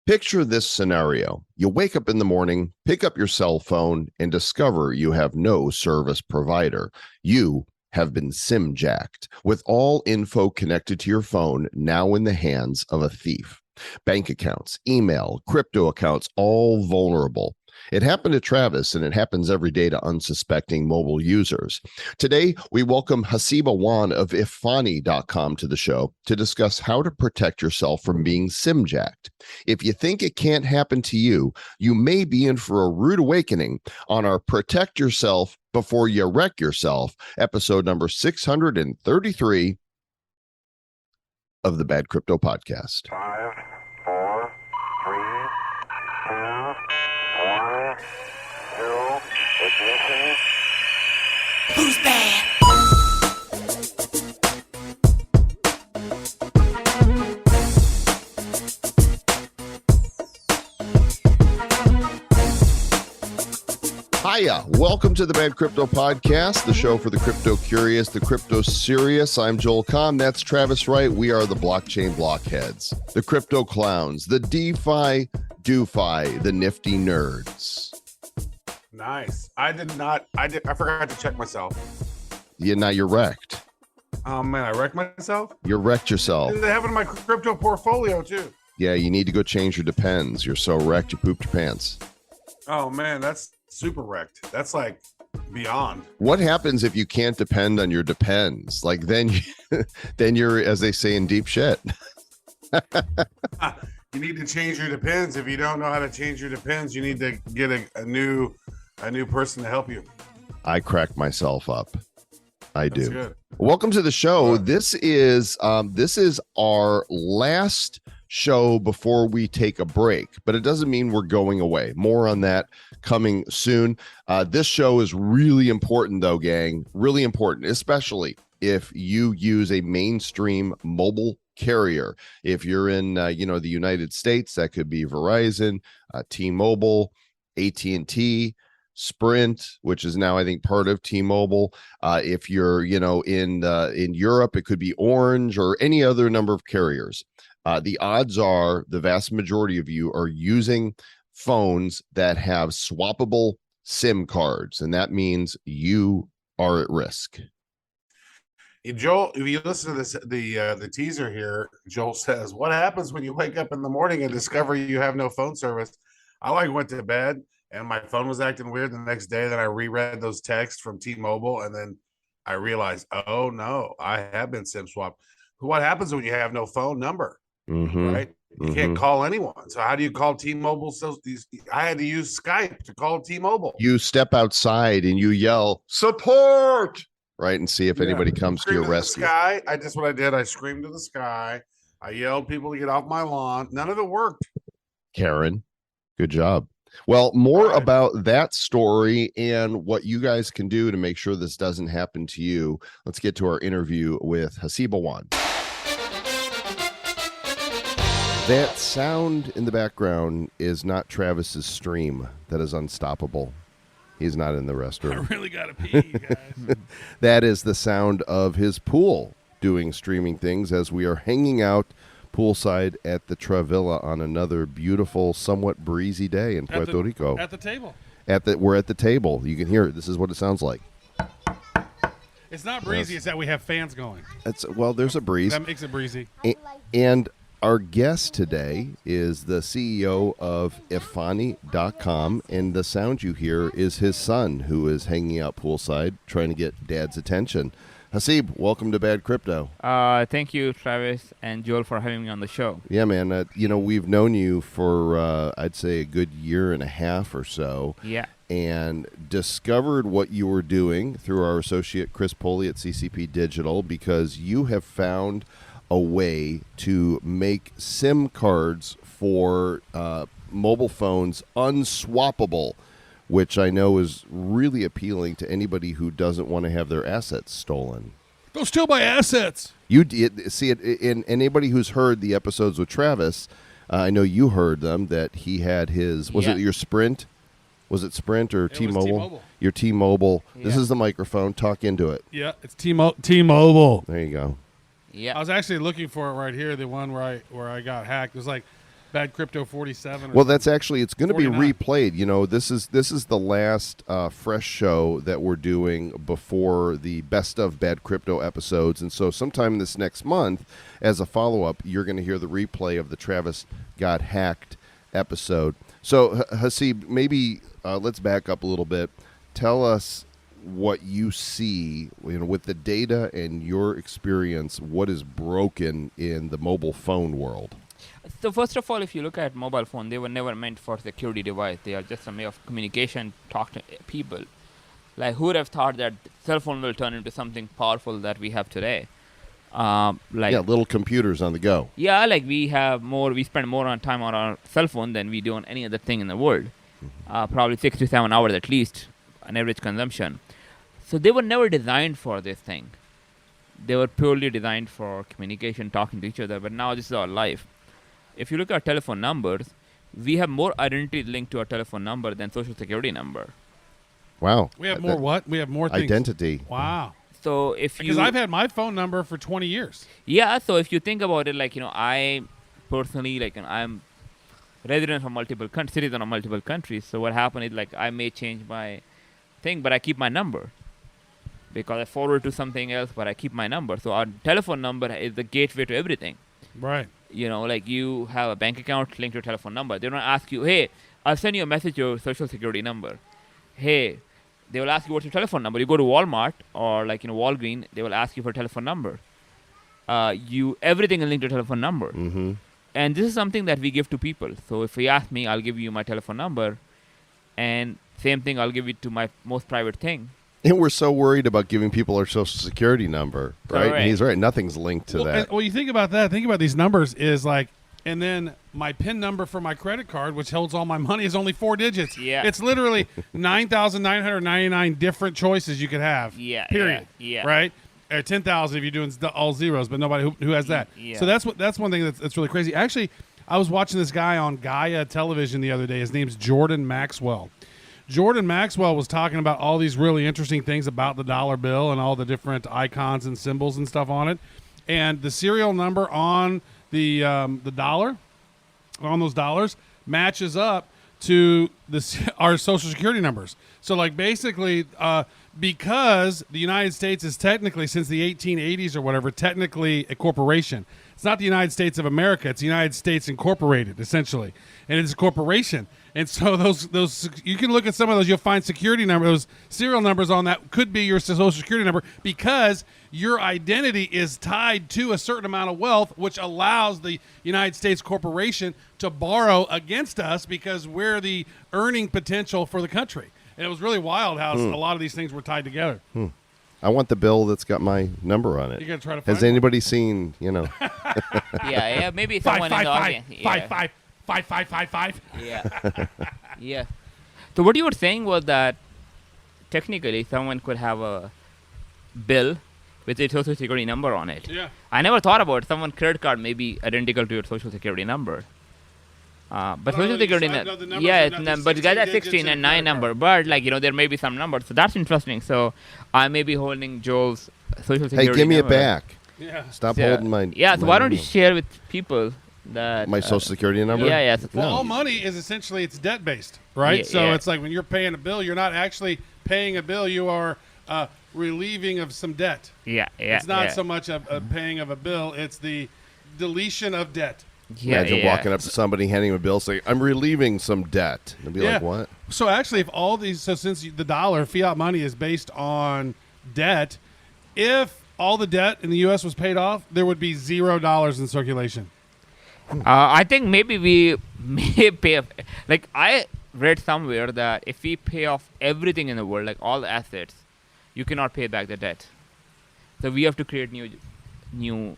Picture this scenario. You wake up in the morning, pick up your cell phone, and discover you have no service provider. You have been SIM jacked, with all info connected to your phone now in the hands of a thief. Bank accounts, email, crypto accounts, all vulnerable. It happened to Travis, and it happens every day to unsuspecting mobile users. Today, we welcome Haseeb Awan of Efani.com to the show to discuss how to protect yourself from being SIM jacked. If you think it can't happen to you, you may be in for a rude awakening on our Protect Yourself Before You Wreck Yourself, episode number 633 of the Bad Crypto Podcast. 5, 4, 3, 2, 1, 0, ignition. Who's bad? Hiya, welcome to the Bad Crypto Podcast, the show for the crypto curious, the crypto serious. I'm Joel Comm, that's Travis Wright. We are the blockchain blockheads, the crypto clowns, the DeFi doofy, the nifty nerds. Nice. I forgot to check myself. Yeah, now you're wrecked. Oh man, I wrecked myself? You wrecked yourself. They have it in my crypto portfolio too. Yeah, you need to go change your depends. You're so wrecked, you pooped your pants. Oh man, that's super wrecked. That's like beyond. What happens if you can't depend on your depends? Like then you're, as they say, in deep shit. You need to change your depends. If you don't know how to change your depends, you need to get a new person to help you. I crack myself up. I do. That's good. Welcome to the show. This is our last show before we take a break, but it doesn't mean we're going away. More on that coming soon. This show is really important though, gang. Really important, especially if you use a mainstream mobile carrier. If you're in the United States, that could be Verizon, T-Mobile, AT&T, Sprint, which is now I think part of T-Mobile. If you're in Europe, it could be Orange or any other number of carriers. The odds are the vast majority of you are using phones that have swappable SIM cards, and that means you are at risk. Hey, Joel, if you listen to this, the teaser here, Joel says, "What happens when you wake up in the morning and discover you have no phone service?" I went to bed and my phone was acting weird the next day. Then I reread those texts from T-Mobile, and then I realized, oh no, I have been SIM swapped. What happens when you have no phone number? Mm-hmm. Right? You can't call anyone. So how do you call T-Mobile? So I had to use Skype to call T-Mobile. You step outside and you yell support, right, and see if anybody comes to your rescue. Sky. That's what I did. I screamed to the sky. I yelled people to get off my lawn. None of it worked. Karen, good job. Well, more about that story and what you guys can do to make sure this doesn't happen to you. Let's get to our interview with Haseeb Awan. That sound in the background is not Travis's stream. That is unstoppable. He's not in the restroom. I really got to pee, you guys. That is the sound of his pool doing streaming things as we are hanging out poolside at the Travilla on another beautiful, somewhat breezy day in Puerto Rico. At the table. We're at the table. You can hear it. This is what it sounds like. It's not breezy. It's that we have fans going. There's a breeze. That makes it breezy. And our guest today is the CEO of Efani.com, and the sound you hear is his son, who is hanging out poolside trying to get dad's attention. Haseeb, welcome to Bad Crypto. Thank you, Travis and Joel, for having me on the show. Yeah, man. We've known you for, I'd say, a good year and a half or so. Yeah. And discovered what you were doing through our associate Chris Poley at CCP Digital, because you have found a way to make SIM cards for mobile phones unswappable, which I know is really appealing to anybody who doesn't want to have their assets stolen. Don't steal my assets. You did see it in anybody who's heard the episodes with Travis. I know you heard them, that he had his, was it your Sprint? Was it Sprint or T-Mobile? T-Mobile. Your T-Mobile. Yeah. This is the microphone. Talk into it. Yeah, it's T-Mobile. There you go. Yeah. I was actually looking for it right here, the one where I got hacked. It was like Bad Crypto 47. Well, that's actually, it's going to be 49. replayed. You know, this is the last fresh show that we're doing before the best of Bad Crypto episodes. And so sometime this next month, as a follow-up, you're going to hear the replay of the Travis Got Hacked episode. So, Haseeb, maybe let's back up a little bit. Tell us what you see, you know, with the data and your experience, what is broken in the mobile phone world. So first of all, if you look at mobile phone, they were never meant for security device. They are just a way of communication, talk to people. Like, who would have thought that cell phone will turn into something powerful that we have today? Little computers on the go. Yeah, like we spend more on time on our cell phone than we do on any other thing in the world. Probably 6 to 7 hours at least, on average consumption. So they were never designed for this thing. They were purely designed for communication, talking to each other. But now this is our life. If you look at our telephone numbers, we have more identities linked to our telephone number than social security number. Wow. We have more what? We have more things. Identity. Wow. So Because I've had my phone number for 20 years. Yeah, so if you think about it, like, you know, I personally, like, you know, I'm resident of multiple citizen of multiple countries. So what happened is, like, I may change my thing, but I keep my number. Because I forward to something else, but I keep my number. So our telephone number is the gateway to everything. Right. You know, like, you have a bank account linked to your telephone number. They don't ask you, hey, I'll send you a message, your social security number. Hey, they will ask you what's your telephone number. You go to Walmart or, like, you know, Walgreens, they will ask you for a telephone number. Everything is linked to a telephone number. Mm-hmm. And this is something that we give to people. So if you ask me, I'll give you my telephone number. And same thing, I'll give it to my most private thing. And we're so worried about giving people our social security number, right? Correct. And he's right. Nothing's linked to that. Well, you think about that. Think about these numbers is like, and then my PIN number for my credit card, which holds all my money, is only 4 digits. Yeah. It's literally 9,999 different choices you could have. Yeah. Period. Yeah. Right? 10,000 if you're doing all zeros, but nobody who has that. Yeah. So that's one thing that's really crazy. Actually, I was watching this guy on Gaia television the other day. His name's Jordan Maxwell. Jordan Maxwell was talking about all these really interesting things about the dollar bill and all the different icons and symbols and stuff on it. And the serial number on the dollar, on those dollars, matches up to our social security numbers. So, like, basically, because the United States is technically, since the 1880s or whatever, technically a corporation. It's not the United States of America. It's the United States Incorporated, essentially. And it's a corporation. And so those you can look at some of those. You'll find security numbers, those serial numbers on that could be your social security number because your identity is tied to a certain amount of wealth, which allows the United States corporation to borrow against us because we're the earning potential for the country. And it was really wild how a lot of these things were tied together. I want the bill that's got my number on it. You got to try to find Has anybody seen, you know? Yeah, maybe someone in the audience. Yeah. 5555. Yeah. Yeah. So what you were saying was that technically someone could have a bill with a social security number on it. Yeah. I never thought about it. Someone's credit card may be identical to your social security number. But social security but you got that 16 and 9 number. But, like, you know, there may be some numbers. So that's interesting. So I may be holding Joel's social security number. Hey, give me it back. Yeah. Stop holding my. Yeah, so my why don't you number. share with people that My social security number? Yeah. Well, all money is essentially it's debt based, right? Yeah, so yeah. it's like when you're paying a bill, you're not actually paying a bill. You are relieving of some debt. Yeah. It's not so much a paying of a bill. It's the deletion of debt. Imagine walking up to somebody, handing him a bill, saying, I'm relieving some debt. And be like, what? So actually, if all these, since the dollar, fiat money is based on debt, if all the debt in the U.S. was paid off, there would be $0 in circulation. I think maybe we may pay off. Like, I read somewhere that if we pay off everything in the world, like all the assets, you cannot pay back the debt. So we have to create new.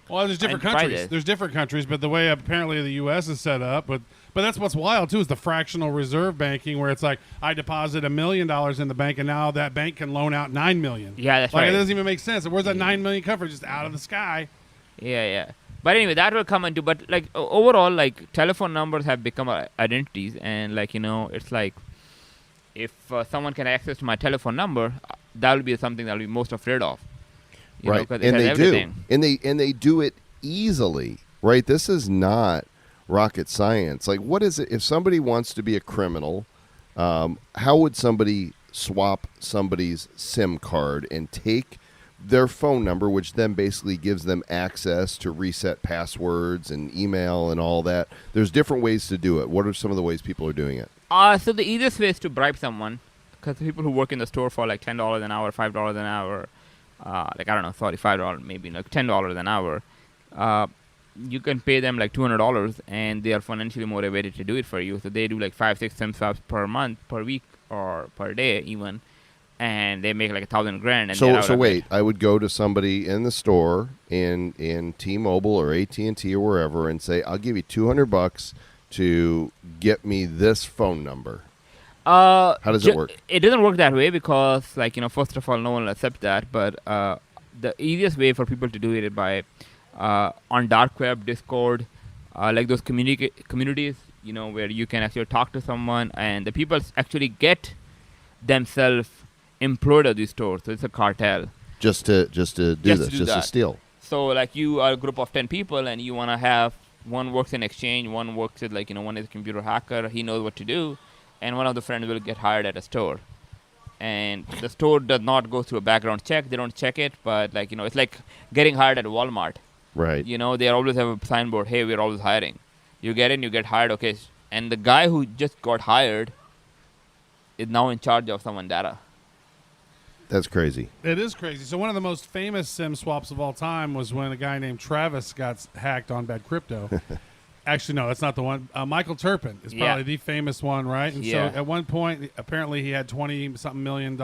Well, there's different countries. There's different countries, but the way apparently the U.S. is set up, but that's what's wild too is the fractional reserve banking, where it's like I deposit $1 million in the bank, and now that bank can loan out $9 million. Yeah, that's like, right. It doesn't even make sense. Where's that $9 million coverage? Just out of the sky. Yeah. But anyway, that will come into. But, like, overall, like, telephone numbers have become identities, and, like, you know, it's like if someone can access my telephone number, that will be something that I'll be most afraid of. Right, and they do, and they do it easily, right? This is not rocket science. Like, what is it if somebody wants to be a criminal? How would somebody swap somebody's SIM card and take their phone number, which then basically gives them access to reset passwords and email and all that? There's different ways to do it. What are some of the ways people are doing it? So the easiest way is to bribe someone, because people who work in the store for like $10 an hour, $5 an hour, $5, maybe like $10 an hour. You can pay them like $200, and they are financially motivated to do it for you. So they do like 5-6 SIM swaps per month, per week, or per day even, and they make like $1,000 grand. And so wait, I would go to somebody in the store in T-Mobile or AT&T or wherever and say, I'll give you $200 to get me this phone number. How does it work? It doesn't work that way because, like, first of all, no one will accept that. But the easiest way for people to do it is by on dark web, Discord, like those communities, where you can actually talk to someone, and the people actually get themselves employed at these stores. So it's a cartel. Just to steal. So like you are a group of 10 people, and you want to have one works in exchange, one works at one is a computer hacker. He knows what to do. And one of the friends will get hired at a store. And the store does not go through a background check. They don't check it. But, it's like getting hired at Walmart. Right. They always have a signboard, hey, we're always hiring. You get in, you get hired, okay. And the guy who just got hired is now in charge of someone's data. That's crazy. It is crazy. So one of the most famous SIM swaps of all time was when a guy named Travis got hacked on bad crypto. Actually, no, that's not the one. Michael Terpin is probably the famous one, right? And so at one point, apparently he had $20-something million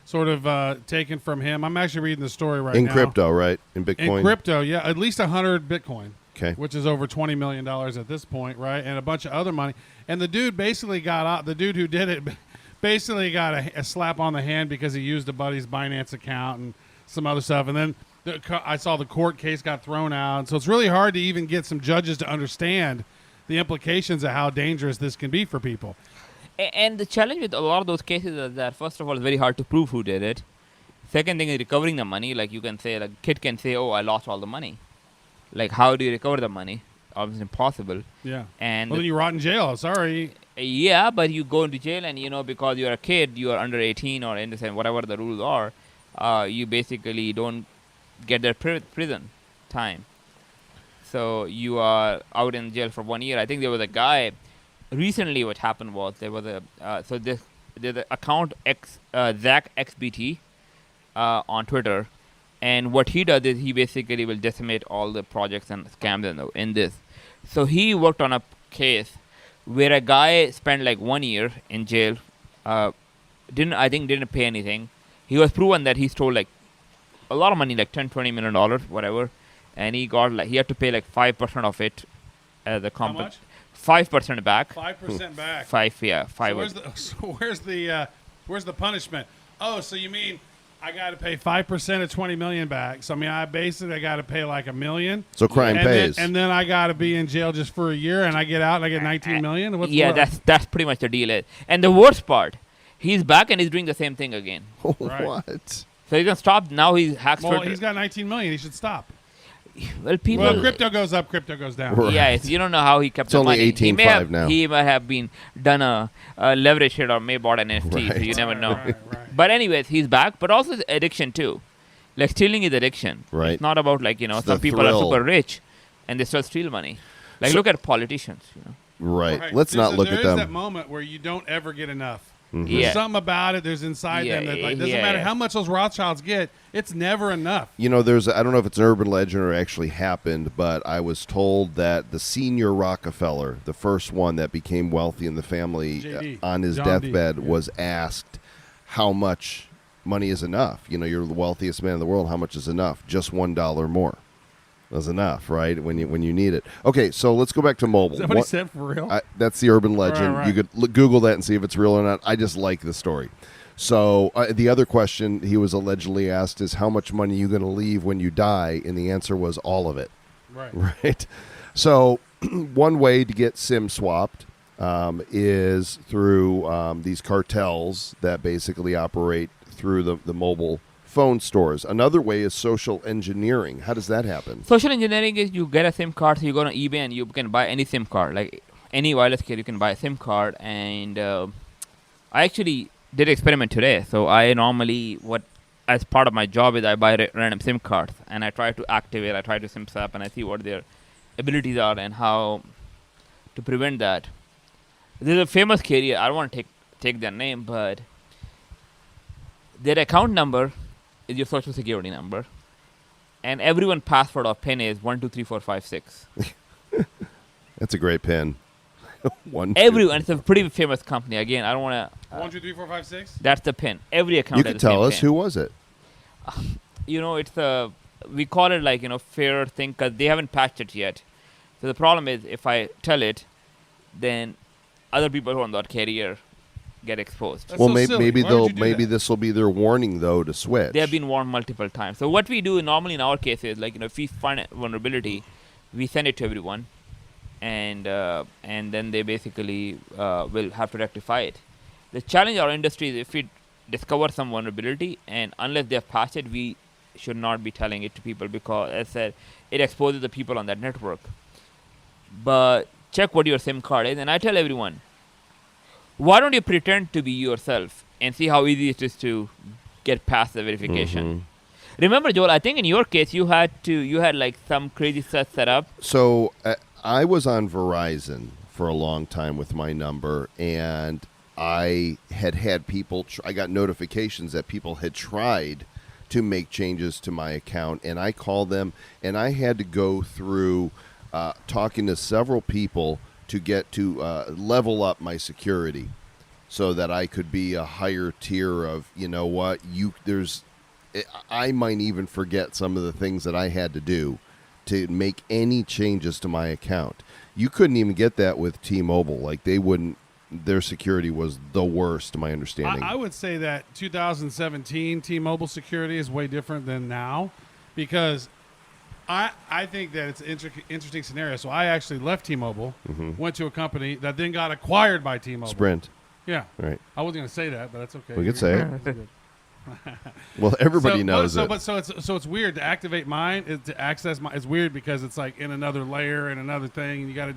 sort of taken from him. I'm actually reading the story right now. In crypto, right? In Bitcoin? In crypto, yeah. At least 100 Bitcoin. Okay. Which is over $20 million at this point, right? And a bunch of other money. And the dude basically got out. The dude who did it basically got a slap on the hand because he used a buddy's Binance account and some other stuff. And then I saw the court case got thrown out. So it's really hard to even get some judges to understand the implications of how dangerous this can be for people. And the challenge with a lot of those cases is that, first of all, it's very hard to prove who did it. Second thing is recovering the money. Like you can say, like kid can say, oh, I lost all the money. Like, how do you recover the money? Obviously impossible. Yeah. And then you rot in jail. Sorry. Yeah, but you go into jail, and because you're a kid, you are under 18 or innocent, whatever the rules are, you basically don't get their prison time. So you are out in jail for 1 year. I think there was a guy recently. What happened was there was there's an account Zach XBT on Twitter, and what he does is he basically will decimate all the projects and scams in this. So he worked on a case where a guy spent like 1 year in jail, didn't pay anything. He was proven that he stole like a lot of money, like $10-20 million, whatever, and he had to pay like 5% of it as a How much? 5% back. 5% back. 5. So where's the punishment? Oh, so you mean I got to pay 5% of $20 million back? So I mean, I got to pay like $1 million. So crime pays, and then I got to be in jail just for a year, and I get out and I get $19 million. That's pretty much the deal. And the worst part, he's back and he's doing the same thing again. Right. What? So he's gonna stop now. He's hacks. Well, he's got $19 million. He should stop. Well, people. Well, crypto goes up, crypto goes down. Right. Yeah, you don't know how he kept It's the only money. 18.5 now. He might have been done a leverage hit or may bought an NFT. So you never know. Right. But anyways, he's back. But also addiction too. Like stealing is addiction. Right. It's not about like It's some the people thrill. are super rich and they still steal money. Like look at politicians. Right. Let's not look at There them. is that moment where you don't ever get enough. Mhm. There's Yeah. something about it. There's inside them that doesn't matter how much those Rothschilds get. It's never enough. I don't know if it's an urban legend or actually happened, but I was told that the senior Rockefeller, the first one that became wealthy in the family, JD, on his John deathbed D. was asked how much money is enough. You're the wealthiest man in the world. How much is enough? Just $1 more. That's enough, right? When you need it. Okay, so let's go back to mobile. Is that what he said for real? That's the urban legend. Right. You could Google that and see if it's real or not. I just like the story. So the other question he was allegedly asked is, how much money are you going to leave when you die? And the answer was all of it. Right. Right. So one way to get SIM swapped is through these cartels that basically operate through the mobile phone stores. Another way is social engineering. How does that happen? Social engineering is you get a SIM card, so you go on eBay and you can buy any SIM card. Like any wireless carrier, you can buy a SIM card. And I actually did an experiment today. So I normally, as part of my job is I buy random SIM cards and I try to activate, I try to SIM swap, and I see what their abilities are and how to prevent that. There's a famous carrier, I don't want to take their name, but their account number is your social security number, and everyone's password or PIN is 123456. That's a great pin. Everyone, it's a pretty famous company. Again, I don't want to. 123456. That's the PIN. Every account. You has could the same tell us PIN. who was it. It's we call it like fair thing because they haven't patched it yet. So the problem is if I tell it, then other people who are on that carrier get exposed. That's Well, so silly. Why would you do maybe that? this will be their warning though to switch. They have been warned multiple times. So what we do normally in our case is if we find a vulnerability, we send it to everyone, and then they basically will have to rectify it. The challenge in our industry is if we discover some vulnerability, and unless they have patched it, we should not be telling it to people because, as I said, it exposes the people on that network. But check what your SIM card is, and I tell everyone, why don't you pretend to be yourself and see how easy it is to get past the verification? Remember, Joel, I think in your case you had like some crazy stuff set up. So I was on Verizon for a long time with my number, and I had people. I got notifications that people had tried to make changes to my account, and I called them, and I had to go through talking to several people to get to level up my security, so that I could be a higher tier of I might even forget some of the things that I had to do to make any changes to my account. You couldn't even get that with T-Mobile. Like they wouldn't. Their security was the worst, to my understanding. I would say that 2017 T-Mobile security is way different than now, because I think that it's an interesting scenario. So I actually left T-Mobile, went to a company that then got acquired by T-Mobile. Sprint. Yeah. Right. I wasn't going to say that, but that's okay. We could say it. That's good. Well, everybody knows it. But it's weird to activate mine, to access mine. It's weird because it's like in another layer and another thing, and you got to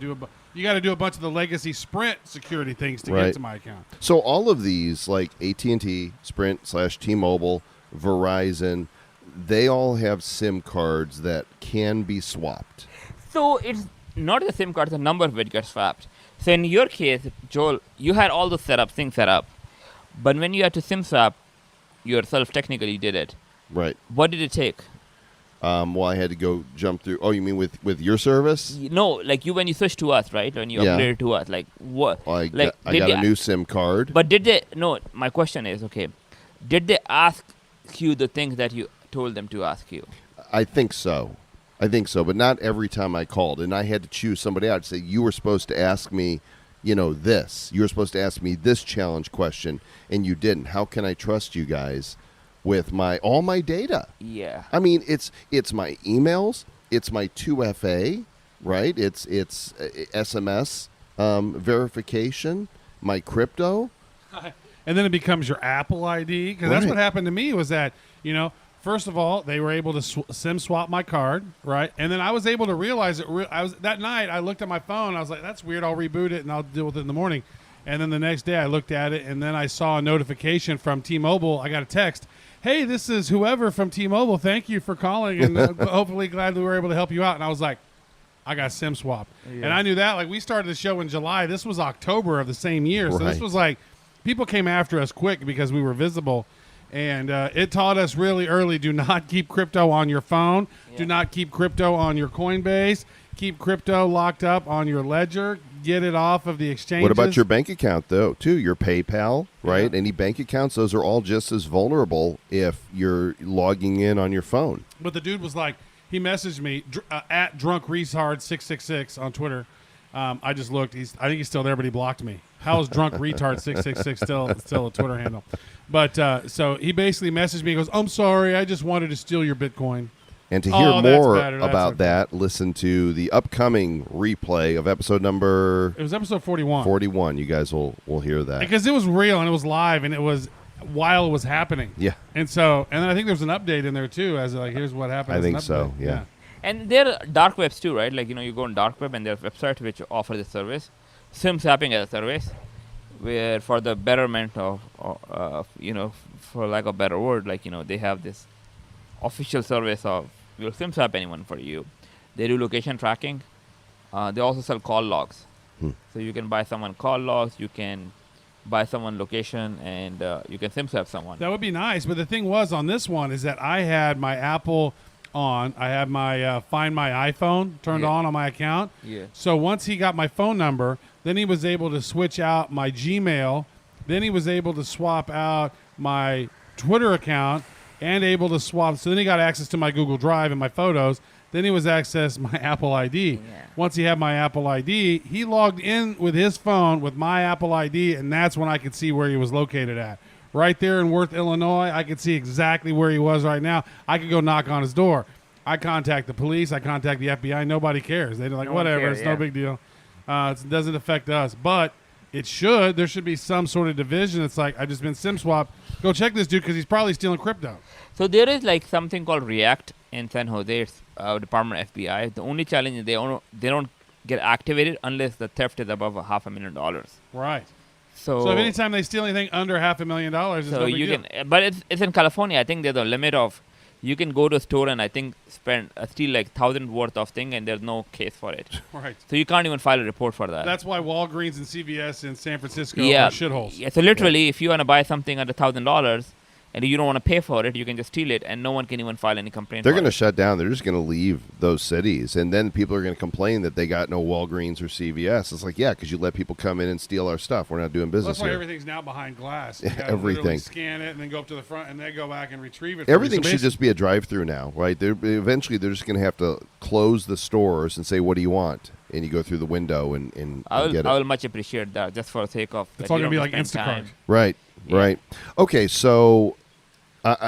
do a bunch of the legacy Sprint security things to get to my account. So all of these, like AT&T, Sprint / T-Mobile, Verizon, they all have SIM cards that can be swapped. So it's not the SIM card; the number of it gets swapped. So in your case, Joel, you had all the things set up, but when you had to SIM swap yourself, technically you did it. Right. What did it take? Well, I had to go jump through. Oh, you mean with your service? No, like when you switched to us, right? When you upgraded to us, like what? Well, I like got a new SIM card. But did they? No, my question is, okay, did they ask you the things that you told them to ask you? I think so, but not every time I called, and I had to choose somebody out to say, you were supposed to ask me, this. You were supposed to ask me this challenge question, and you didn't. How can I trust you guys with all my data? Yeah. I mean, it's my emails, it's my 2FA, right? It's SMS verification, my crypto. And then it becomes your Apple ID, because that's what happened to me. Was that first of all, they were able to SIM swap my card, right? And then I was able to realize it. That night I looked at my phone. I was like, "That's weird. I'll reboot it and I'll deal with it in the morning." And then the next day I looked at it, and then I saw a notification from T-Mobile. I got a text, "Hey, this is whoever from T-Mobile. Thank you for calling, and hopefully glad that we were able to help you out." And I was like, I got SIM swapped. Yeah. And I knew that. Like, we started the show in July. This was October of the same year. So this was like, people came after us quick because we were visible. And it taught us really early, do not keep crypto on your phone. Yeah. Do not keep crypto on your Coinbase. Keep crypto locked up on your ledger. Get it off of the exchanges. What about your bank account, though, too? Your PayPal, right? Yeah. Any bank accounts, those are all just as vulnerable if you're logging in on your phone. But the dude was like, he messaged me at drunkretard666 on Twitter. I just looked. I think he's still there, but he blocked me. How is drunkretard666 still a Twitter handle? But so he basically messaged me. He goes, "I'm sorry. I just wanted to steal your Bitcoin." And to hear more about that, listen to the upcoming replay of episode number... It was episode 41. 41. You guys will hear that. Because it was real and it was live, and it was... while it was happening. Yeah. And so, and then I think there's an update in there too, as like, here's what happened. I as an think so, update. yeah. And there are dark webs too, right? Like, you go on dark web and there are websites which offer this service. SIM swapping as a service, where for the betterment of, for lack of a better word, like, they have this official service of, we'll SIM swap anyone for you. They do location tracking. They also sell call logs. So you can buy someone call logs, you can buy someone location, and you can SIM swap someone. That would be nice. But the thing was on this one is that I had my Apple on. I had my Find My iPhone turned on my account. Yeah. So once he got my phone number, then he was able to switch out my Gmail. Then he was able to swap out my Twitter account and able to swap. So then he got access to my Google Drive and my photos. Then he was access my Apple ID. Yeah. Once he had my Apple ID, he logged in with his phone with my Apple ID, and that's when I could see where he was located at. Right there in Worth, Illinois, I could see exactly where he was right now. I could go knock on his door. I contact the police. I contact the FBI. Nobody cares. They're like, No one whatever. cares, It's no big deal. It doesn't affect us. But it should. There should be some sort of division. It's like, I just been SIM swapped. Go check this dude because he's probably stealing crypto. So there is like something called React in San Jose, Department of FBI. The only challenge is they don't get activated unless the theft is above $500,000. Right. So So if anytime they steal anything under $500,000, it's so no big you deal. can, but it's in California. I think there's a limit of, you can go to a store and I think steal like 1,000 worth of thing and there's no case for it. Right. So you can't even file a report for that. That's why Walgreens and CVS in San Francisco yeah, are shitholes. Yeah. So literally, if you want to buy something under $1,000 and you don't want to pay for it, you can just steal it and no one can even file any complaint. They're for going to it. shut down. They're just going to leave those cities. And then people are going to complain that they got no Walgreens or CVS. It's like, yeah, because you let people come in and steal our stuff. We're not doing business That's why here. everything's now behind glass. You gotta Everything. literally scan it and then go up to the front and then go back and retrieve it. Everything for you. So should just be a drive-through now, right? Eventually, they're just going to have to close the stores and say, what do you want? And you go through the window and I get it. will much appreciate that, just for the sake of. It's that all you going to be don't like have to spend Instacart. time. Right, Yeah. right. Okay, so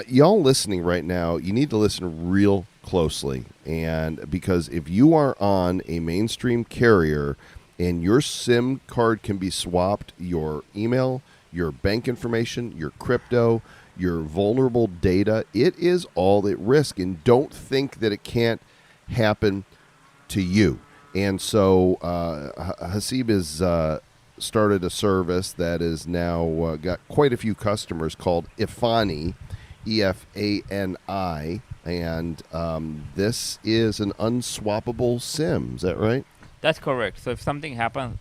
y'all listening right now, you need to listen real closely. And because if you are on a mainstream carrier and your SIM card can be swapped, your email, your bank information, your crypto, your vulnerable data, it is all at risk. And don't think that it can't happen to you. And so Haseeb has started a service that is now got quite a few customers called Efani, EFANI, and this is an unswappable SIM. Is that right? That's correct. So if something happens,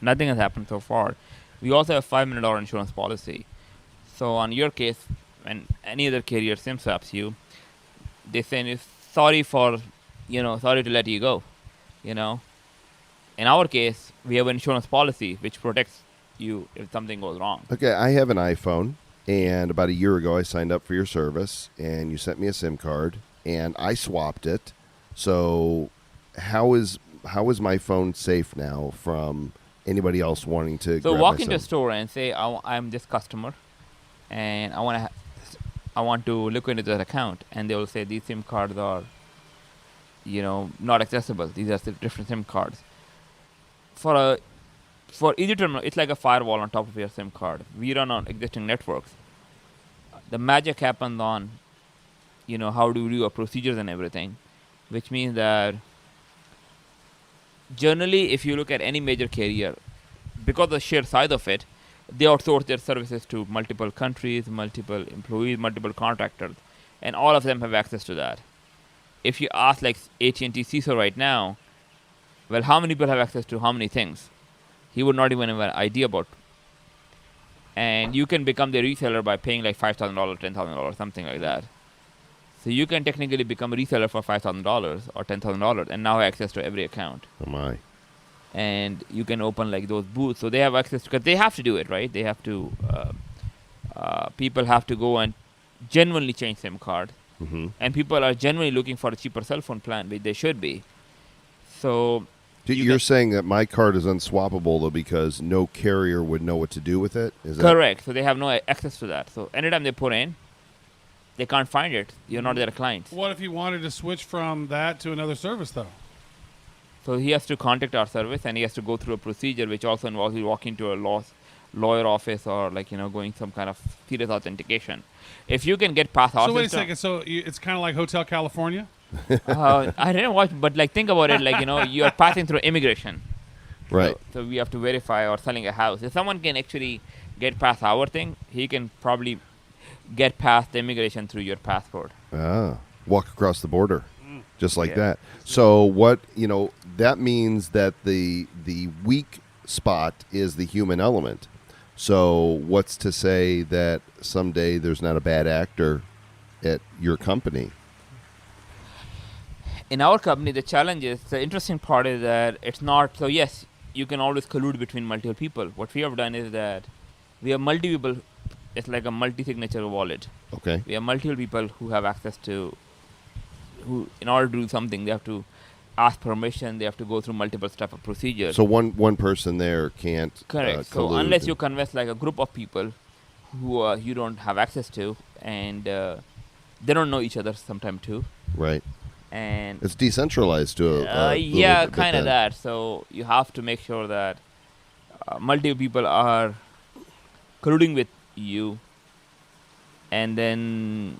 nothing has happened so far. We also have $5 million insurance policy. So on your case, when any other carrier SIM swaps you, they say sorry to let you go. In our case, we have an insurance policy which protects you if something goes wrong. Okay, I have an iPhone, and about a year ago I signed up for your service, and you sent me a SIM card, and I swapped it. So how is my phone safe now from anybody else wanting to So grab walk my into a SIM? store and say, I'm this customer, and I want to look into that account, and they will say these SIM cards are, not accessible. These are different SIM cards. For easy terminal, it's like a firewall on top of your SIM card. We run on existing networks. The magic happens on, how do we do our procedures and everything, which means that generally, if you look at any major carrier, because of the sheer size of it, they outsource their services to multiple countries, multiple employees, multiple contractors, and all of them have access to that. If you ask like AT&T CISO right now, well, how many people have access to how many things? He would not even have an idea about. And you can become the reseller by paying like $5,000, $10,000, something like that. So you can technically become a reseller for $5,000 or $10,000 and now have access to every account. Oh my. And you can open like those booths. So they have access because they have to do it, right? They have to, people have to go and genuinely change SIM card. Mm-hmm. And people are genuinely looking for a cheaper cell phone plan, which they should be. So You're saying that my card is unswappable though because no carrier would know what to do with it? Is that correct. So they have no access to that. So anytime they put in, they can't find it. You're not their client. What if he wanted to switch from that to another service, though? So he has to contact our service and he has to go through a procedure which also involves you walking to a lawyer office or like going some kind of serious authentication. If you can get past our So wait a system, second. So it's kind of like Hotel California. I didn't watch, but like think about it, like you are passing through immigration. Right. So we have to verify or selling a house. If someone can actually get past our thing, he can probably get past the immigration through your passport. Walk across the border, just like Yeah. that. So what that means that the weak spot is the human element. So what's to say that someday there's not a bad actor at your company? In our company, the challenge is, the interesting part is that it's not, so yes, you can always collude between multiple people. What we have done is that we have multiple people, it's like a multi-signature wallet. Okay. We have multiple people who have access to, who in order to do something, they have to ask permission, they have to go through multiple step of procedures. So one person there can't Correct. So collude unless you and- convince like a group of people who you don't have access to, and they don't know each other sometime too, right. and It's decentralized to a yeah, little bit kind of then. that. So you have to make sure that multiple people are colluding with you, and then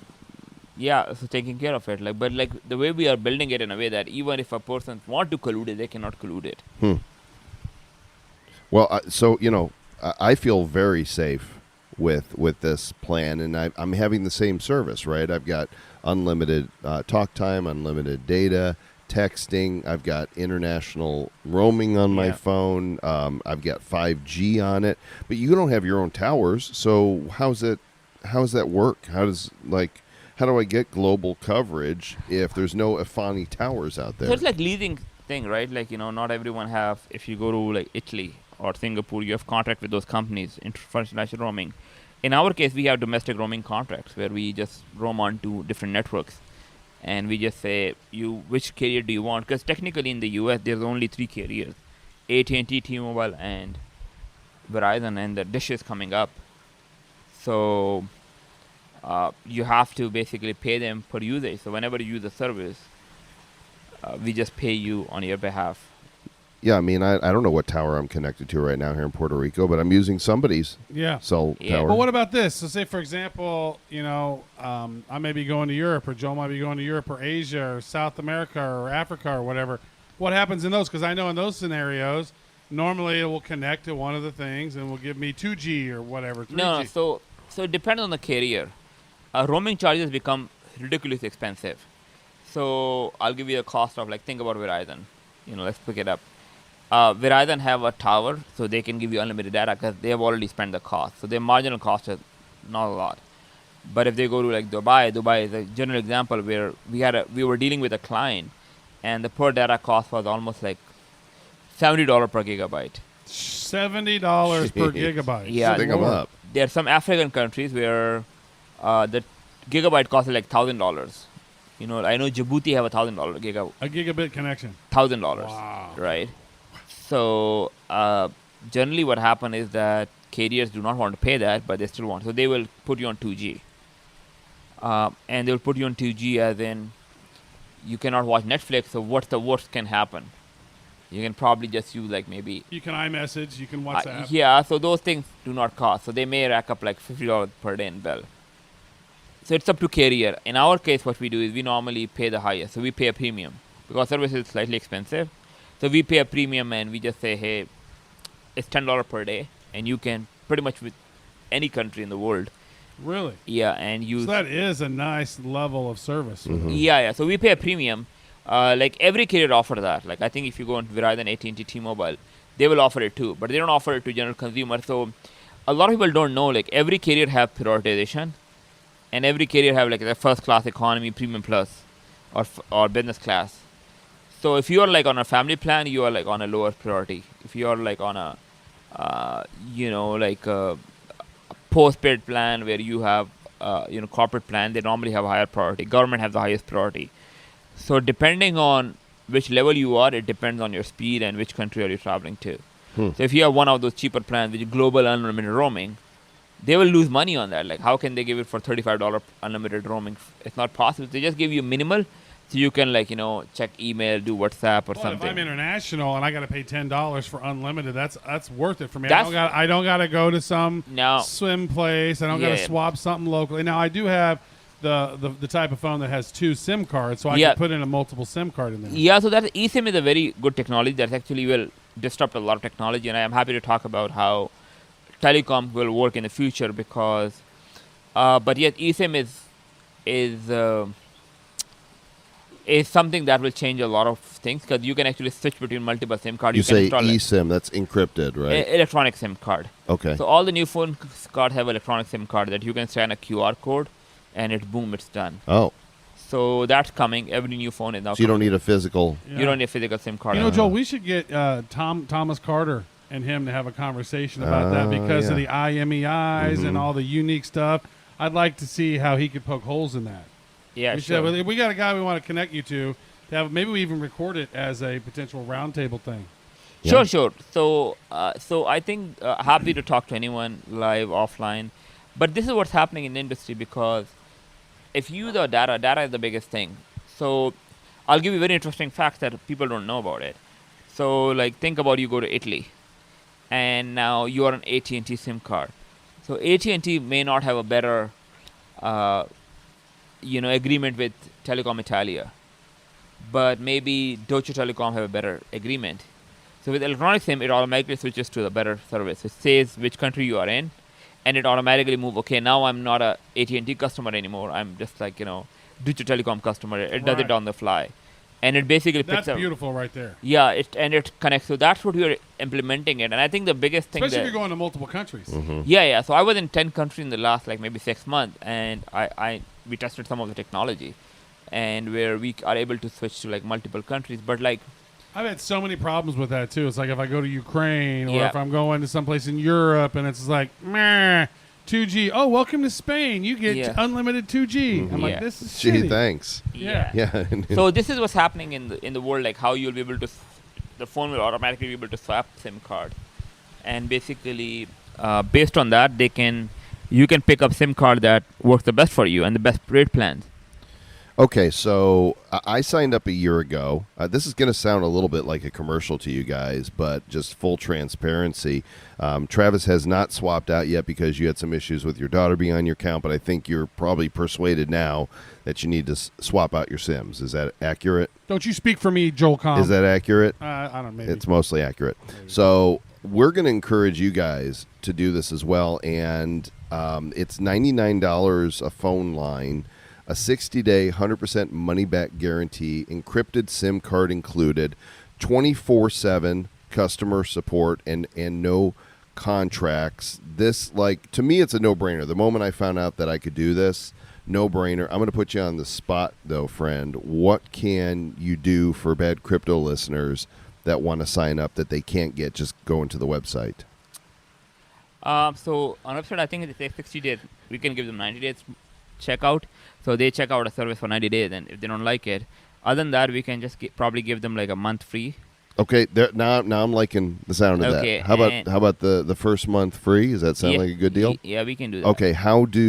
so taking care of it. But the way we are building it in a way that even if a person want to collude it, they cannot collude it. Well, so I feel very safe with this plan, and I'm having the same service, right? I've got unlimited talk time, unlimited data, texting. I've got international roaming on my Yeah. phone. I've got 5G on it, but you don't have your own towers. So how does that work? How do I get global coverage if there's no Efani towers out there? So it's like leasing thing, right? Like not everyone have. If you go to like Italy or Singapore, you have contract with those companies for international roaming. In our case, we have domestic roaming contracts where we just roam onto different networks, and we just say, which carrier do you want? Because technically in the US, there's only 3 carriers: AT&T, T-Mobile, and Verizon, and the dish is coming up. So you have to basically pay them per usage. So whenever you use a service, we just pay you on your behalf. Yeah, I mean, I don't know what tower I'm connected to right now here in Puerto Rico, but I'm using somebody's cell Yeah. tower. But what about this? So say, for example, I may be going to Europe, or Joe might be going to Europe or Asia or South America or Africa or whatever. What happens in those? Because I know in those scenarios, normally it will connect to one of the things and will give me 2G or whatever, 3G. No, so it depends on the carrier. Roaming charges become ridiculously expensive. So I'll give you a cost of, like, think about Verizon. Let's pick it up. Verizon have a tower, so they can give you unlimited data because they have already spent the cost. So their marginal cost is not a lot. But if they go to like Dubai is a general example where we were dealing with a client, and the per data cost was almost like $70 per gigabyte. $70 per gigabyte. Yeah, Pick 'em up. There are some African countries where the gigabyte costs like $1,000. I know Djibouti have $1,000 A gigabit connection. $1,000, Wow. right? So generally what happens is that carriers do not want to pay that, but they still want. So they will put you on 2G. And they will put you on 2G as in you cannot watch Netflix, so what's the worst can happen? You can probably just use like maybe... You can iMessage, you can WhatsApp. yeah, so those things do not cost. So they may rack up like $50 per day in bill. So it's up to carrier. In our case, what we do is we normally pay the highest. So we pay a premium because service is slightly expensive. So we pay a premium and we just say, hey, it's $10 per day, and you can pretty much with any country in the world. Really? Yeah, and use. So that is a nice level of service. Yeah. So we pay a premium. Like every carrier offer that. Like I think if you go on Verizon, AT&T, T-Mobile, they will offer it too, but they don't offer it to general consumers. So a lot of people don't know. Like every carrier have prioritization, and every carrier have like the first class, economy, premium plus, or business class. So if you are like on a family plan, you are like on a lower priority. If you are like on a, like a postpaid plan where you have, corporate plan, they normally have a higher priority. Government has the highest priority. So depending on which level you are, it depends on your speed and which country are you traveling to. So if you have one of those cheaper plans, which is global unlimited roaming, they will lose money on that. Like how can they give it for $35 unlimited roaming? It's not possible. They just give you minimal, So you can check email, do WhatsApp or Well, something. if I'm international and I got to pay $10 for unlimited, that's worth it for me. That's- I don't got to go to some No. swim place. I don't got to Yeah. swap something locally. Now I do have the type of phone that has 2 SIM cards, so I Yeah. can put in a multiple SIM card in there. Yeah, so that eSIM is a very good technology that actually will disrupt a lot of technology, and I am happy to talk about how telecom will work in the future because, but yet eSIM is something that will change a lot of things because you can actually switch between multiple SIM cards. You can say install eSIM, that's encrypted, right? electronic SIM card. Okay. So all the new phone cards have electronic SIM card that you can scan a QR code, and it's done. Oh, So that's coming. Every new phone is now. so you don't coming. need a physical. You don't need a physical SIM card. You know, Joel, we should get Thomas Carter and him to have a conversation about that because of the IMEIs and all the unique stuff. I'd like to see how he could poke holes in that. Yeah, We, sure. we got a guy we want to connect you to have. Maybe we even record it as a potential roundtable thing. Yeah. Sure. So I think happy to talk to anyone live, offline. But this is what's happening in the industry because if you use the data is the biggest thing. So I'll give you very interesting facts that people don't know about it. So like think about you go to Italy, and now you are an AT&T SIM card. So AT&T may not have a better agreement with Telecom Italia, but maybe Deutsche Telekom have a better agreement. So with electronic SIM, it automatically switches to the better service. It says which country you are in, and it automatically move. Okay, now I'm not a AT&T customer anymore. I'm just like Deutsche Telekom customer. It does Right. it on the fly, and it basically picks That's up. beautiful right there. Yeah, it connects. So that's what we're implementing it, and I think the biggest thing Especially if that you're going to multiple countries. yeah. So I was in 10 countries in the last maybe 6 months, and we tested some of the technology, and where we are able to switch to multiple countries. But I've had so many problems with that too. It's like if I go to Ukraine or Yeah. if I'm going to someplace in Europe and it's like, meh, 2G. Oh, welcome to Spain. You get Yeah. unlimited 2G. I'm like, Yeah. this is Gee, shitty. thanks. Yeah. Yeah. So this is what's happening in the world, like how you'll be able to, the phone will automatically be able to swap SIM card, and basically based on that you can pick up SIM card that works the best for you and the best rate plans. Okay, so I signed up a year ago. This is going to sound a little bit like a commercial to you guys, but just full transparency. Travis has not swapped out yet because you had some issues with your daughter being on your account, but I think you're probably persuaded now that you need to swap out your SIMs. Is that accurate? Don't you speak for me, Joel Comm. Is that accurate? I don't know. Maybe. It's mostly accurate. So we're going to encourage you guys to do this as well, and it's $99 a phone line, a 60-day, 100% money-back guarantee, encrypted SIM card included, 24/7 customer support, and no contracts. This, to me, it's a no-brainer. The moment I found out that I could do this, no-brainer. I'm going to put you on the spot, though, friend. What can you do for bad crypto listeners that want to sign up that they can't get just going to the website? So on website, I think it takes 60 days. We can give them 90 days checkout. So they check out a service for 90 days, and if they don't like it, other than that, we can just probably give them a month free. Okay, now I'm liking the sound of Okay, that. How about the first month free? Does that sound like a good deal? Yeah, we can do that. Okay, because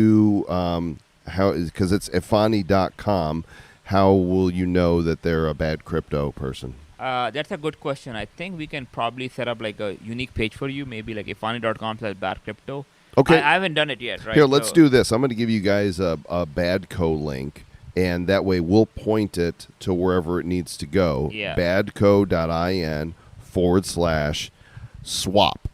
it's Efani.com, how will you know that they're a bad crypto person? That's a good question. I think we can probably set up a unique page for you, maybe Efani.com/bad crypto. Okay. I haven't done it yet, right? Here, let's So- do this. I'm going to give you guys a Badco link, and that way we'll point it to wherever it needs to go. Yeah. Badco.in/swap.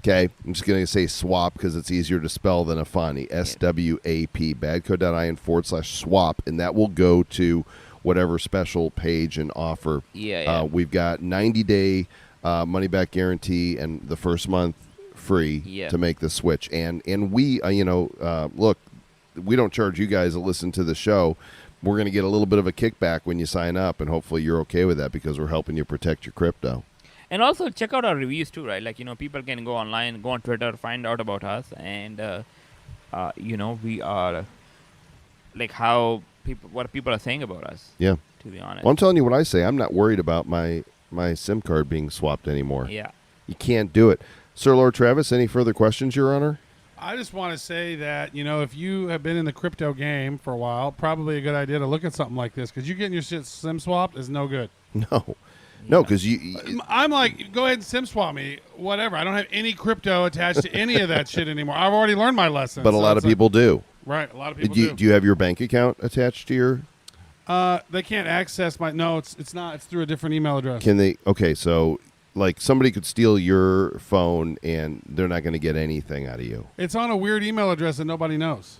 Okay? I'm just going to say swap because it's easier to spell than Efani. SWAP. Badco.in/swap, and that will go to whatever special page and offer. Yeah. We've got 90-day money-back guarantee and the first month free to make the switch. And we, look, we don't charge you guys to listen to the show. We're going to get a little bit of a kickback when you sign up, and hopefully you're okay with that because we're helping you protect your crypto. And also check out our reviews too, right? People can go online, go on Twitter, find out about us, and we are what people are saying about us. Yeah. To be honest. Well, I'm telling you what I say. I'm not worried about my SIM card being swapped anymore. Yeah. You can't do it. Sir Lord Travis, any further questions, Your Honor? I just want to say that, if you have been in the crypto game for a while, probably a good idea to look at something like this, because you getting your shit SIM swapped is no good. No, because I'm like, go ahead and SIM swap me, whatever. I don't have any crypto attached to any of that shit anymore. I've already learned my lesson. but a lot of people do. Right, a lot of people Do you have your bank account attached to your? They can't access my. No, it's not. It's through a different email address. Can they? Okay, so like somebody could steal your phone and they're not going to get anything out of you. It's on a weird email address that nobody knows.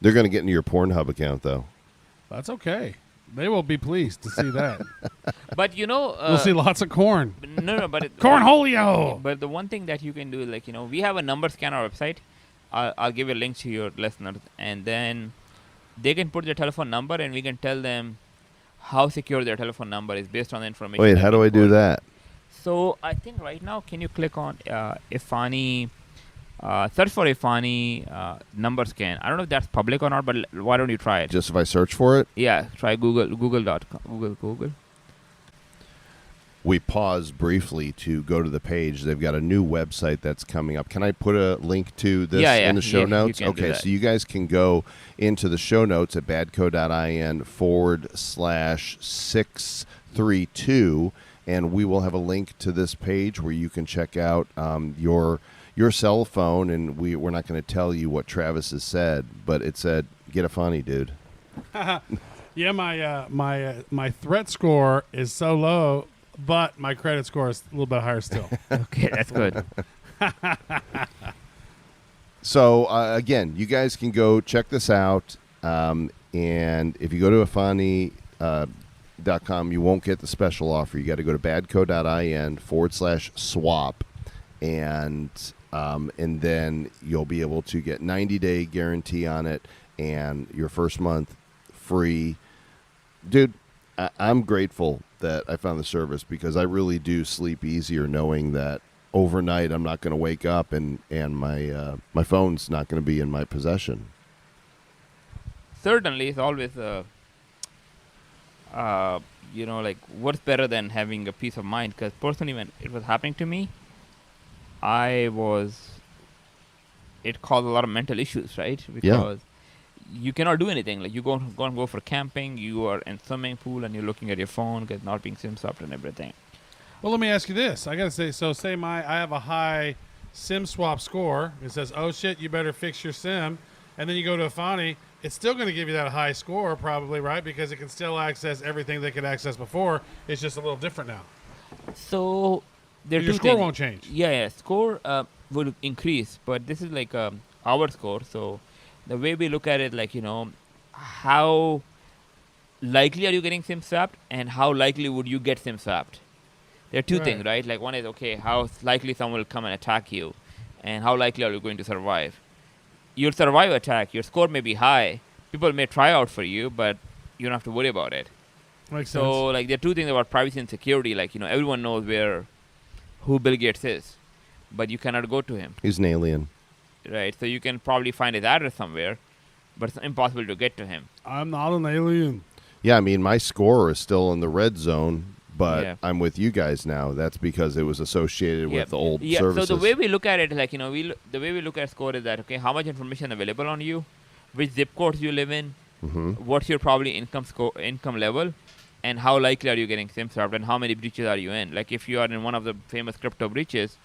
They're going to get into your Pornhub account though. That's okay. They will be pleased to see that. But we'll see lots of corn. No, but Cornholio. But the one thing that you can do, like, we have a number scan on our website. I'll give a link to your listeners, and then they can put their telephone number, and we can tell them how secure their telephone number is based on the information. Wait, how do I do that? So I think right now, can you click on Efani, search for Efani number scan. I don't know if that's public or not, but why don't you try it? Just if I search for it? Yeah, try Google.com. Google. We pause briefly to go to the page./They've got a new website that's coming up. Can I put a link to this in the show notes? You can do Okay, that. so you guys can go into the show notes at badco.in/632, and we will have a link to this page where you can check out your cell phone. And we're not going to tell you what Travis has said, but it said, "Get a funny, dude." Yeah, my threat score is so low, but my credit score is a little bit higher still. Okay, that's good. So, again, you guys can go check this out. And if you go to Efani.com, you won't get the special offer. You got to go to badco.in/swap. And then you'll be able to get 90-day guarantee on it and your first month free. Dude, I'm grateful that I found the service, because I really do sleep easier knowing that overnight I'm not going to wake up and my phone's not going to be in my possession. Certainly, it's always like, what's better than having a peace of mind? Because personally, when it was happening to me, it caused a lot of mental issues, right? Because you cannot do anything. Like, you go and go for camping, you are in swimming pool, and you're looking at your phone because not being SIM swapped and everything. Well, let me ask you this. I got to say, say I have a high SIM swap score. It says, oh, shit, you better fix your SIM. And then you go to Efani. It's still going to give you that high score probably, right? Because it can still access everything they could access before. It's just a little different now. So there your score won't change. Yeah, score will increase. But this is like our score. So the way we look at it, like, how likely are you getting SIM swapped and how likely would you get SIM swapped? There are two things, right? Like, one is, okay, how likely someone will come and attack you, and how likely are you going to survive? You'll survive attack. Your score may be high. People may try out for you, but you don't have to worry about it. Makes So, sense. like, there are two things about privacy and security. Like, everyone knows who Bill Gates is, but you cannot go to him. He's an alien. Right, so you can probably find his address somewhere, but it's impossible to get to him. I'm not an alien. Yeah, I mean, my score is still in the red zone, but Yeah. I'm with you guys now. That's because it was associated with the old services. So the way we look at it, like, the way we look at score is that, okay, how much information available on you, which zip codes you live in, what's your probably income level, and how likely are you getting SIM swapped, and how many breaches are you in. Like, if you are in one of the famous crypto breaches,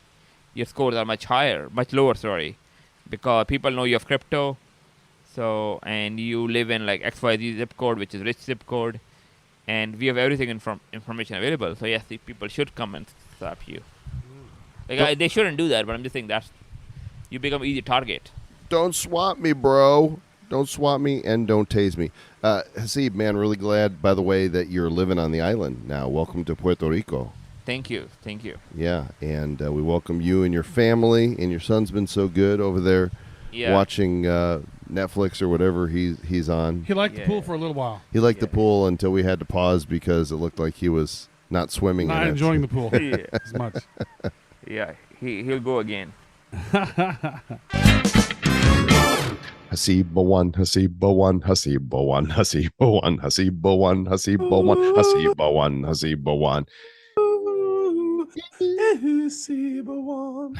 your scores are much lower, because people know you have crypto, and you live in like XYZ zip code, which is rich zip code, and we have everything information available. So yes, the people should come and swap you. Like, they shouldn't do that, but I'm just saying that you become easy target. Don't swap me, bro. Don't swap me and don't tase me. Haseeb, man, really glad, by the way, that you're living on the island now. Welcome to Puerto Rico. Thank you. Yeah, and we welcome you and your family, and your son's been so good over there watching Netflix or whatever he's on. He liked the pool for a little while. He liked the pool until we had to pause because it looked like he was not swimming Not in enjoying the it. pool as much. Yeah, he'll go again. Haseeb Awan, Haseeb Awan, Haseeb Awan, Haseeb Awan, Haseeb Awan, Haseeb Awan, Haseeb Awan, Haseeb Awan. Haseeb Awan.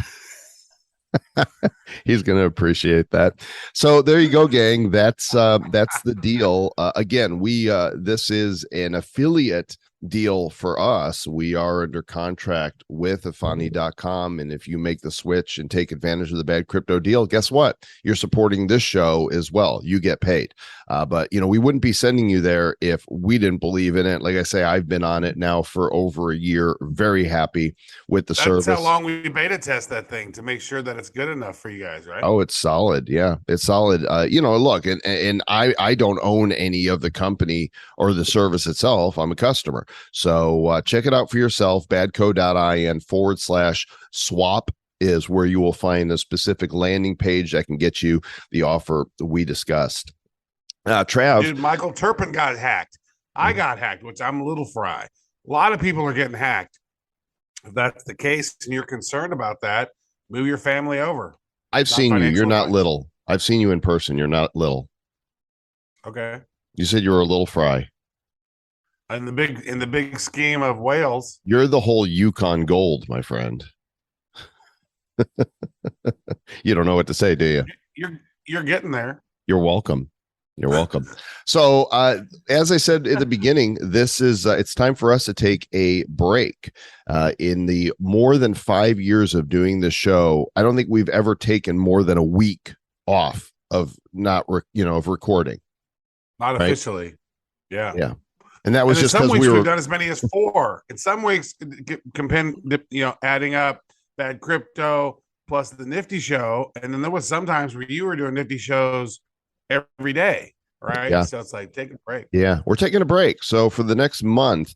He's going to appreciate that. So there you go, gang. That's the deal. Again, this is an affiliate deal for us. We are under contract with Efani.com, and if you make the switch and take advantage of the bad crypto deal, guess what? You're supporting this show as well. You get paid. But we wouldn't be sending you there if we didn't believe in it. Like I say, I've been on it now for over a year. Very happy with the service. That's how long we beta test that thing to make sure that it's good enough for you guys, right? Oh, it's solid. Yeah, it's solid. Look, and I don't own any of the company or the service itself. I'm a customer. So check it out for yourself. badco.in/swap is where you will find a specific landing page that can get you the offer we discussed. Trav. Dude, Michael Terpin got hacked. I got hacked, which I'm a little fry. A lot of people are getting hacked. If that's the case and you're concerned about that, move your family over. I've seen you. You're not little. I've seen you in person. You're not little. Okay. You said you were a little fry. In the big scheme of Wales. You're the whole Yukon Gold, my friend. You don't know what to say, do you? You're getting there. You're welcome. You're welcome. So, as I said at the beginning, this is it's time for us to take a break. In the more than 5 years of doing the show, I don't think we've ever taken more than a week off of of recording. Not officially. Yeah. Yeah. And that was just because we've done as many as 4. In some weeks, adding up bad crypto plus the Nifty show, and then there was sometimes where you were doing Nifty shows every day, right? Yeah. So it's like, take a break. Yeah, we're taking a break. So for the next month,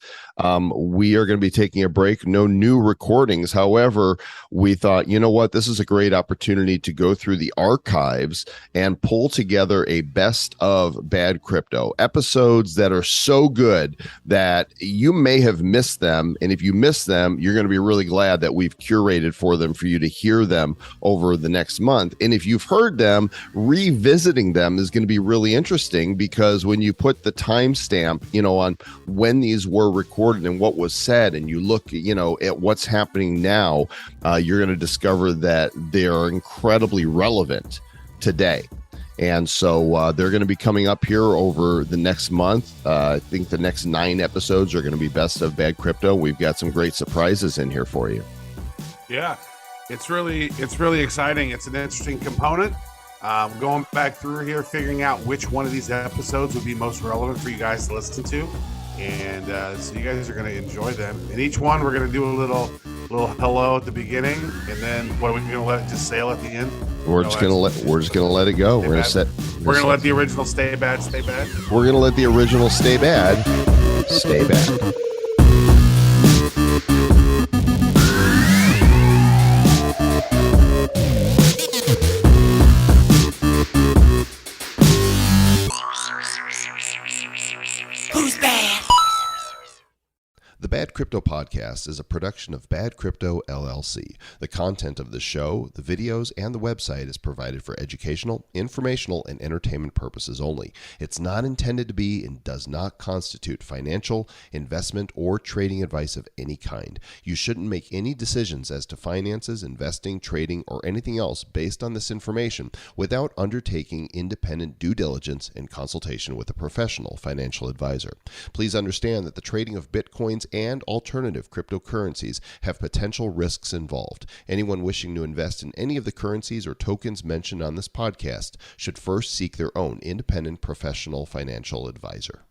we are going to be taking a break. No new recordings. However, we thought, you know what? This is a great opportunity to go through the archives and pull together a best of bad crypto episodes that are so good that you may have missed them. And if you missed them, you're going to be really glad that we've curated for them for you to hear them over the next month. And if you've heard them, revisiting them is going to be really interesting, because when you put the timestamp, on when these were recorded and what was said, and you look, at what's happening now, you're going to discover that they are incredibly relevant today. And so they're going to be coming up here over the next month. I think the next 9 episodes are going to be best of bad crypto. We've got some great surprises in here for you. Yeah, it's really exciting. It's an interesting component. Going back through here, figuring out which one of these episodes would be most relevant for you guys to listen to. And so you guys are going to enjoy them. And each one, we're going to do a little hello at the beginning, and then what are we going to let it just sail at the end? We're just going to let it go. We're going to let the original stay bad, stay bad. We're going to let the original stay bad, stay bad. Who's bad? The Bad Crypto Podcast is a production of Bad Crypto LLC. The content of the show, the videos, and the website is provided for educational, informational, and entertainment purposes only. It's not intended to be and does not constitute financial, investment, or trading advice of any kind. You shouldn't make any decisions as to finances, investing, trading, or anything else based on this information without undertaking independent due diligence and consultation with a professional financial advisor. Please understand that the trading of Bitcoins and alternative cryptocurrencies have potential risks involved. Anyone wishing to invest in any of the currencies or tokens mentioned on this podcast should first seek their own independent professional financial advisor.